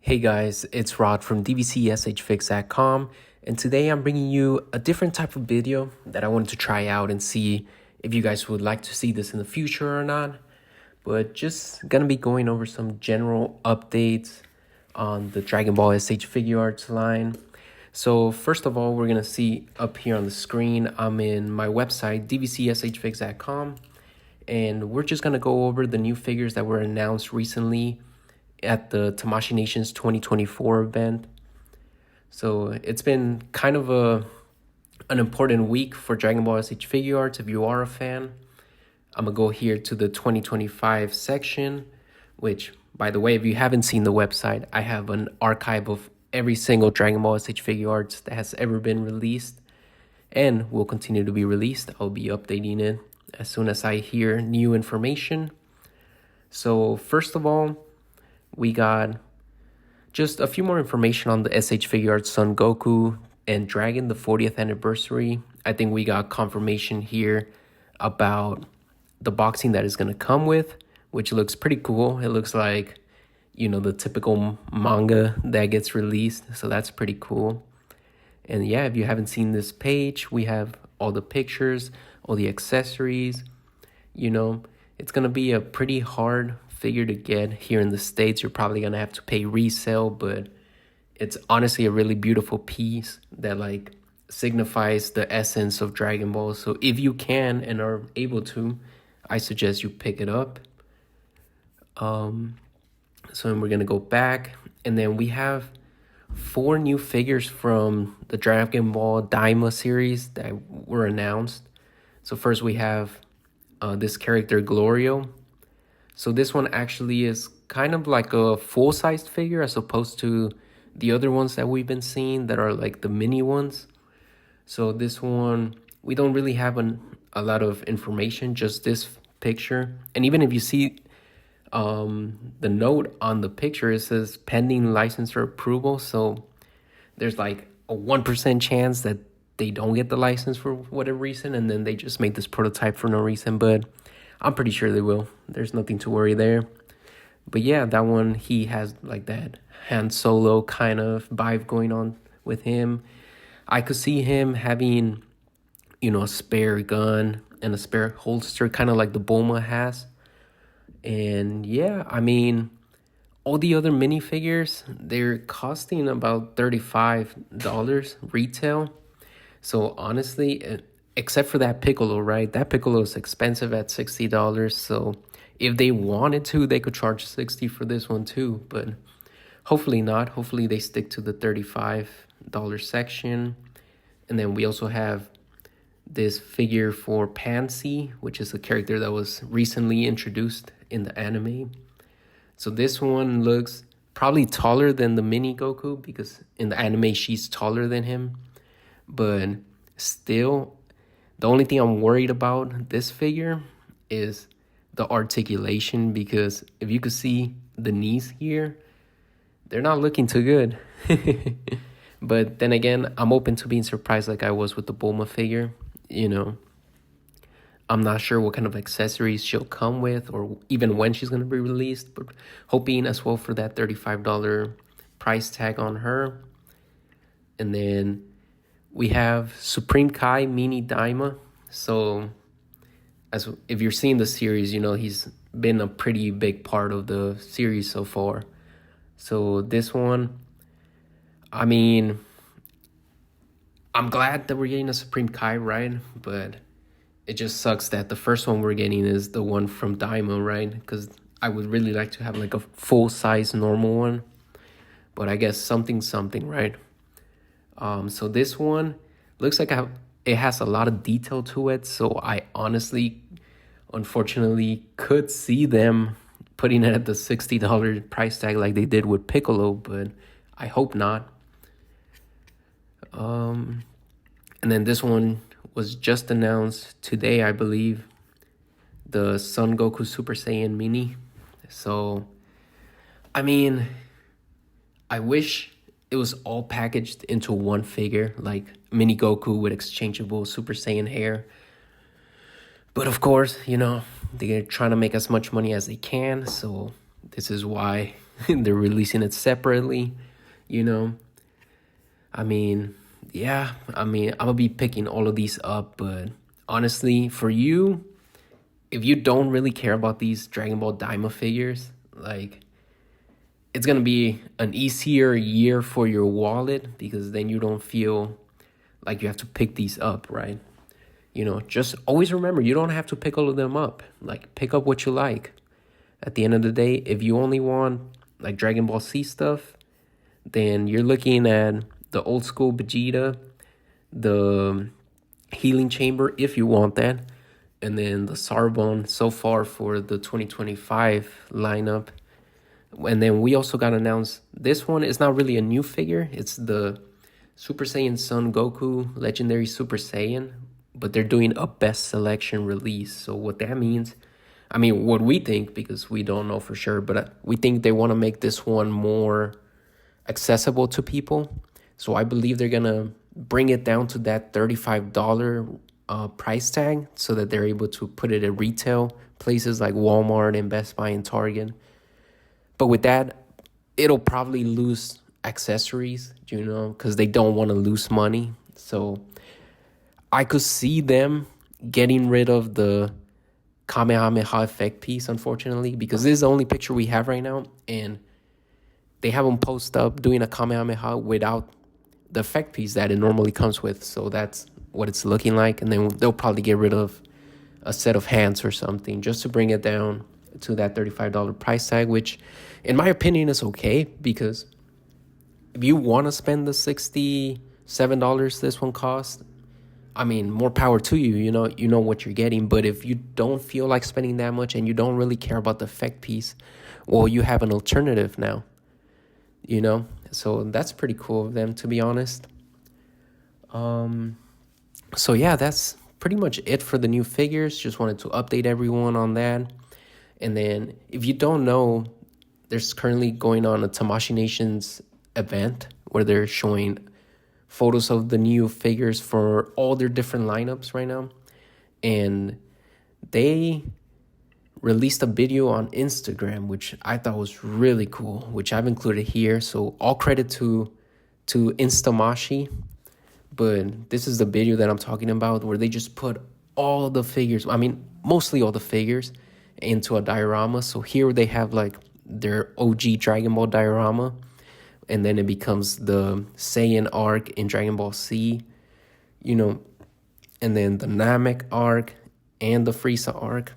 Hey guys, it's Rod from DBZSHFIGS.com, and today I'm bringing you a different type of video that I wanted to try out and see if you guys would like to see this in the future or not. But just gonna be going over some general updates on the Dragon Ball S.H.Figuarts line. So first of all, we're gonna see up here on the screen, I'm in my website, DBZSHFIGS.com, and we're just gonna go over the new figures that were announced recently at the Tamashii Nations 2024 event. So it's been kind of an important week for Dragon Ball S.H.Figuarts if you are a fan. I'm gonna go here to the 2025 section, which, by the way, if you haven't seen the website, I have an archive of every single Dragon Ball S.H.Figuarts that has ever been released and will continue to be released. I'll be updating it as soon as I hear new information. So first of all, we got just a few more information on the S.H.Figuarts Son Goku and Dragon, the 40th anniversary. I think we got confirmation here about the boxing that is going to come with, which looks pretty cool. It looks like, you know, the typical manga that gets released. So that's pretty cool. And yeah, if you haven't seen this page, we have all the pictures, all the accessories. You know, it's going to be a pretty hard figure to get here in the States. You're probably gonna have to pay resale, but it's honestly a really beautiful piece that like signifies the essence of Dragon Ball. So if you can and are able to, I suggest you pick it up. So we're gonna go back, and then we have 4 new figures from the Dragon Ball Daima series that were announced. So first we have this character Glorio. So this one actually is kind of like a full-sized figure as opposed to the other ones that we've been seeing that are like the mini ones. So this one, we don't really have a lot of information, just this picture. And even if you see the note on the picture, it says pending licensor approval. So there's like a 1% chance that they don't get the license for whatever reason, and then they just made this prototype for no reason, but I'm pretty sure they will. There's nothing to worry there. But yeah, that one, he has like that Han Solo kind of vibe going on with him. I could see him having, you know, a spare gun and a spare holster, kind of like the Bulma has. And yeah, I mean, all the other minifigures, they're costing about $35 retail. So honestly, except for that Piccolo, right? That Piccolo is expensive at $60. So if they wanted to, they could charge $60 for this one too. But hopefully not. Hopefully they stick to the $35 section. And then we also have this figure for Pansy, which is a character that was recently introduced in the anime. So this one looks probably taller than the mini Goku, because in the anime she's taller than him. But still, the only thing I'm worried about this figure is the articulation, because if you could see the knees here, they're not looking too good. But then again, I'm open to being surprised like I was with the Bulma figure. You know, I'm not sure what kind of accessories she'll come with or even when she's going to be released, but hoping as well for that $35 price tag on her. And then we have Supreme Kai Mini Daima. So as if you're seeing the series, you know, he's been a pretty big part of the series so far. So this one, I mean, I'm glad that we're getting a Supreme Kai, right? But it just sucks that the first one we're getting is the one from Daima, right? Because I would really like to have like a full-size normal one. But I guess something, right? So this one looks like it has a lot of detail to it. So I honestly, unfortunately, could see them putting it at the $60 price tag like they did with Piccolo, but I hope not. And then this one was just announced today, I believe, the Son Goku Super Saiyan Mini. So, I mean, I wish it was all packaged into one figure, like Mini Goku with exchangeable Super Saiyan hair. But of course, you know, they're trying to make as much money as they can. So this is why They're releasing it separately, you know. I mean, yeah, I'm gonna be picking all of these up, but honestly, for you, if you don't really care about these Dragon Ball Daima figures, like, it's gonna be an easier year for your wallet, because then you don't feel like you have to pick these up, right? You know, just always remember, you don't have to pick all of them up. Like, pick up what you like. At the end of the day, if you only want like Dragon Ball Z stuff, then you're looking at the old school Vegeta, the Healing Chamber if you want that, and then the Zarbon so far for the 2025 lineup. And then we also got announced, this one is not really a new figure. It's the Super Saiyan Son Goku Legendary Super Saiyan, but they're doing a best selection release. So what that means, I mean, what we think, because we don't know for sure, but we think they want to make this one more accessible to people. So I believe they're going to bring it down to that $35 price tag, so that they're able to put it at retail places like Walmart and Best Buy and Target. But with that, it'll probably lose accessories, you know, because they don't want to lose money. So I could see them getting rid of the Kamehameha effect piece, unfortunately, because this is the only picture we have right now, and they have them post up doing a Kamehameha without the effect piece that it normally comes with. So that's what it's looking like, and then they'll probably get rid of a set of hands or something just to bring it down to that $35 price tag, which in my opinion is okay, because if you want to spend the $67 this one costs, I mean, more power to you. You know what you're getting. But if you don't feel like spending that much and you don't really care about the effect piece, well, you have an alternative now, you know. So that's pretty cool of them, to be honest. So yeah, that's pretty much it for the new figures. Just wanted to update everyone on that. And then if you don't know, there's currently going on a Tamashii Nations event where they're showing photos of the new figures for all their different lineups right now. And they released a video on Instagram, which I thought was really cool, which I've included here. So all credit to Instamashii. But this is the video that I'm talking about, where they just put all the figures, I mean, mostly all the figures, into a diorama. So here they have like their OG Dragon Ball diorama, and then it becomes the Saiyan arc in Dragon Ball Z, you know, and then the Namek arc and the Frieza arc.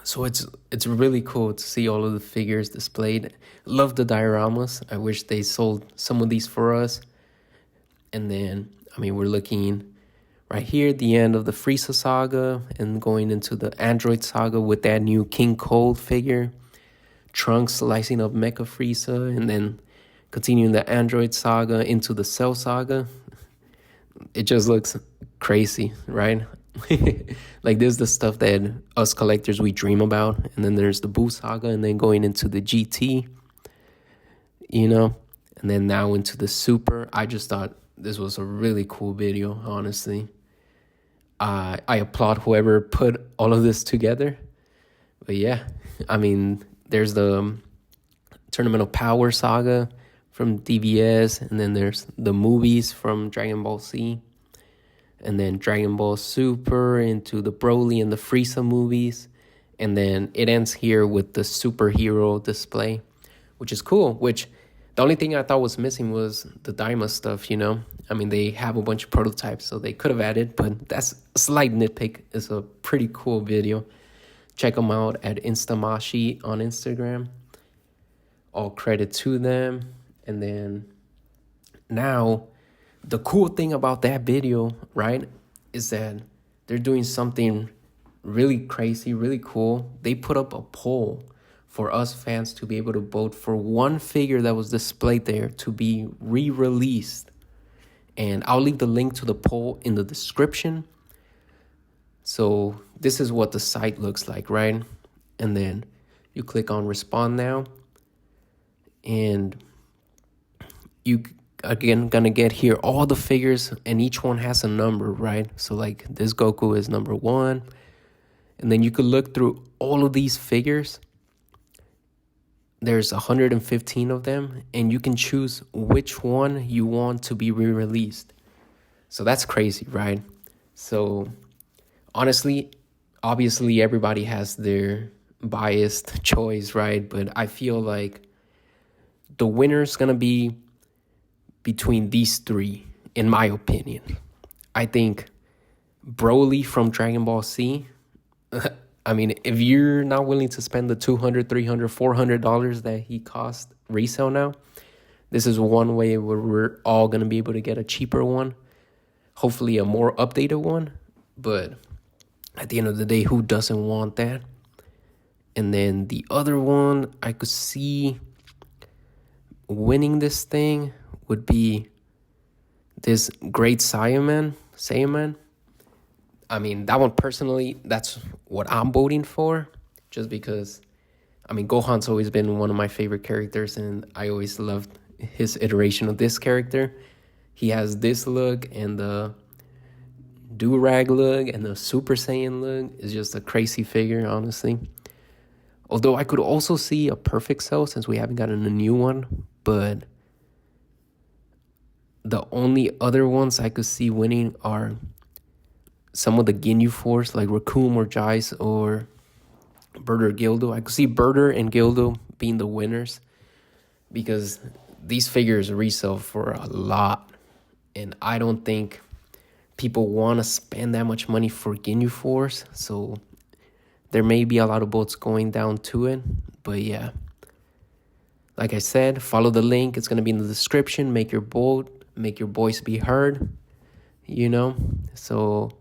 So it's really cool to see all of the figures displayed. Love the dioramas. I wish they sold some of these for us. And then, I mean, we're looking right here at the end of the Frieza saga and going into the Android saga with that new King Cold figure. Trunks slicing up Mecha Frieza, and then continuing the Android saga into the Cell saga. It just looks crazy, right? Like, this is the stuff that us collectors, we dream about. And then there's the Buu saga, and then going into the GT, you know, and then now into the Super. I just thought this was a really cool video, honestly. I applaud whoever put all of this together. But yeah, I mean, there's the Tournament of Power saga from DBS, and then there's the movies from Dragon Ball Z, and then Dragon Ball Super into the Broly and the Frieza movies, and then it ends here with the superhero display, which is cool. Which the only thing I thought was missing was the Daima stuff, you know. I mean, they have a bunch of prototypes, so they could have added, but that's a slight nitpick. It's a pretty cool video. Check them out at Instamashii on Instagram. All credit to them. And then now, the cool thing about that video, right, is that they're doing something really crazy, really cool. They put up a poll for us fans to be able to vote for one figure that was displayed there to be re-released. And I'll leave the link to the poll in the description. So this is what the site looks like, right? And then you click on respond now. And you, again, gonna get here all the figures, and each one has a number, right? So like this Goku is number 1. And then you could look through all of these figures. there's 115 of them, and you can choose which one you want to be re-released. So that's crazy, right? So honestly, obviously everybody has their biased choice, right? But I feel like the winner's gonna be between these three, in my opinion. I think Broly from Dragon Ball Z. I mean, if you're not willing to spend the $200, $300, $400 that he cost resale now, this is one way where we're all gonna be able to get a cheaper one, hopefully a more updated one. But at the end of the day, who doesn't want that? And then the other one I could see winning this thing would be this Great Saiyaman. I mean, that one personally, that's what I'm voting for, just because, I mean, Gohan's always been one of my favorite characters, and I always loved his iteration of this character. He has this look, and the do-rag look, and the Super Saiyan look is just a crazy figure, honestly. Although I could also see a Perfect Cell since we haven't gotten a new one, but the only other ones I could see winning are some of the Ginyu Force, like Raccoon or Jais or Birder Gildo. I could see Birder and Gildo being the winners because these figures resell for a lot. And I don't think people want to spend that much money for Ginyu Force. So there may be a lot of votes going down to it. But yeah, like I said, follow the link. It's going to be in the description. Make your vote. Make your voice be heard. You know? So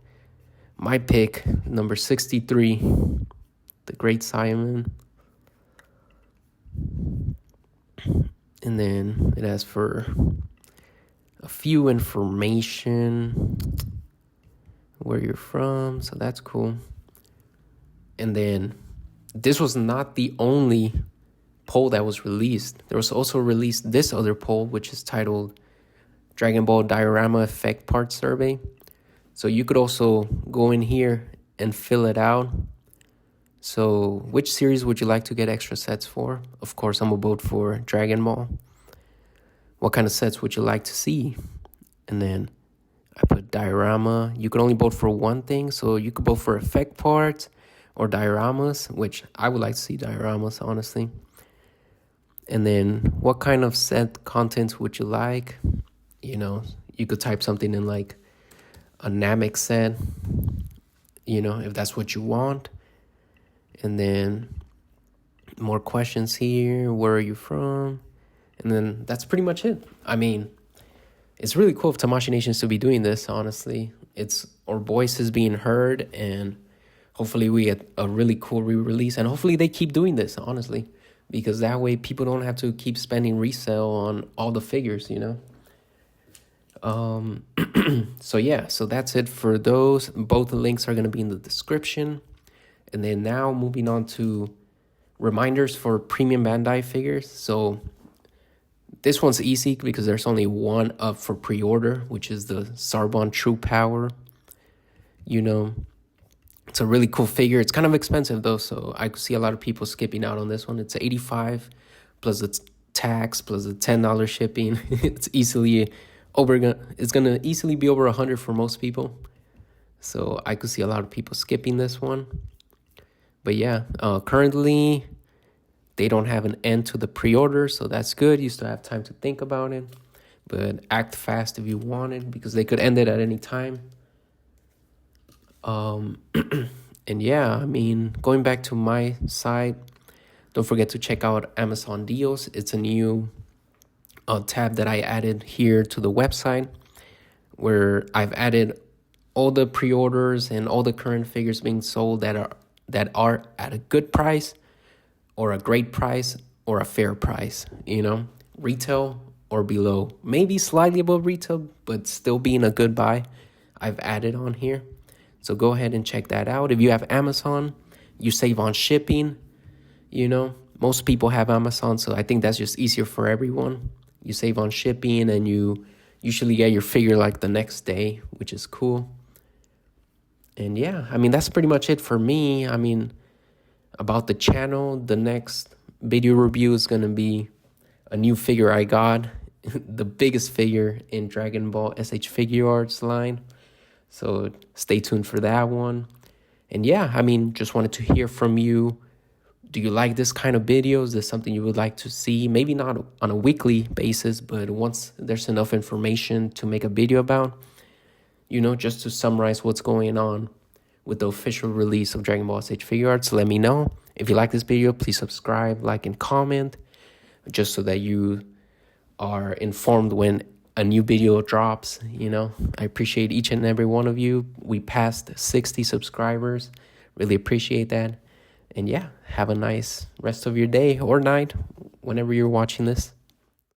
my pick, number 63, the Great Saiyaman. And then it asks for a few information, where you're from, so that's cool. And then this was not the only poll that was released. There was also released this other poll, which is titled Dragon Ball Diorama Effect Part Survey. So you could also go in here and fill it out. So which series would you like to get extra sets for? Of course, I'm gonna vote for Dragon Ball. What kind of sets would you like to see? And then I put diorama. You could only vote for one thing. So you could vote for effect parts or dioramas, which I would like to see dioramas, honestly. And then what kind of set contents would you like? You know, you could type something in like a Namek set, you know, if that's what you want. And then more questions here. Where are you from? And then that's pretty much it. I mean, it's really cool of Tamashii Nations to be doing this, honestly. It's our voices being heard, and hopefully we get a really cool re-release, and hopefully they keep doing this, honestly, because that way people don't have to keep spending resale on all the figures, you know? So yeah, so that's it for those. Both the links are going to be in the description. And then now moving on to reminders for premium Bandai figures. So this one's easy because there's only one up for pre-order, which is the Zarbon True Power. You know, it's a really cool figure. It's kind of expensive though, so I could see a lot of people skipping out on this one. It's $85 plus the tax plus the $10 shipping. It's gonna easily be over $100 for most people. So I could see a lot of people skipping this one. But yeah, currently they don't have an end to the pre-order, so that's good. You still have time to think about it, but act fast if you want it because they could end it at any time. And yeah, I mean, going back to my site, don't forget to check out Amazon Deals. It's a new tab that I added here to the website where I've added all the pre-orders and all the current figures being sold that are at a good price or a great price or a fair price, you know, retail or below, maybe slightly above retail, but still being a good buy. I've added on here. So go ahead and check that out. If you have Amazon, you save on shipping, you know, most people have Amazon. So I think that's just easier for everyone. You save on shipping and you usually get your figure like the next day, which is cool. And yeah, I mean, that's pretty much it for me. I mean, about the channel, the next video review is going to be a new figure I got, the biggest figure in Dragon Ball S.H.Figuarts line. So stay tuned for that one. And yeah, I mean, just wanted to hear from you. Do you like this kind of videos? Is this something you would like to see? Maybe not on a weekly basis, but once there's enough information to make a video about, just to summarize what's going on with the official release of Dragon Ball S.H.Figuarts. Let me know. If you like this video, please subscribe, like, and comment, just so that you are informed when a new video drops. I appreciate each and every one of you. We passed 60 subscribers. Really appreciate that. And yeah, have a nice rest of your day or night whenever you're watching this.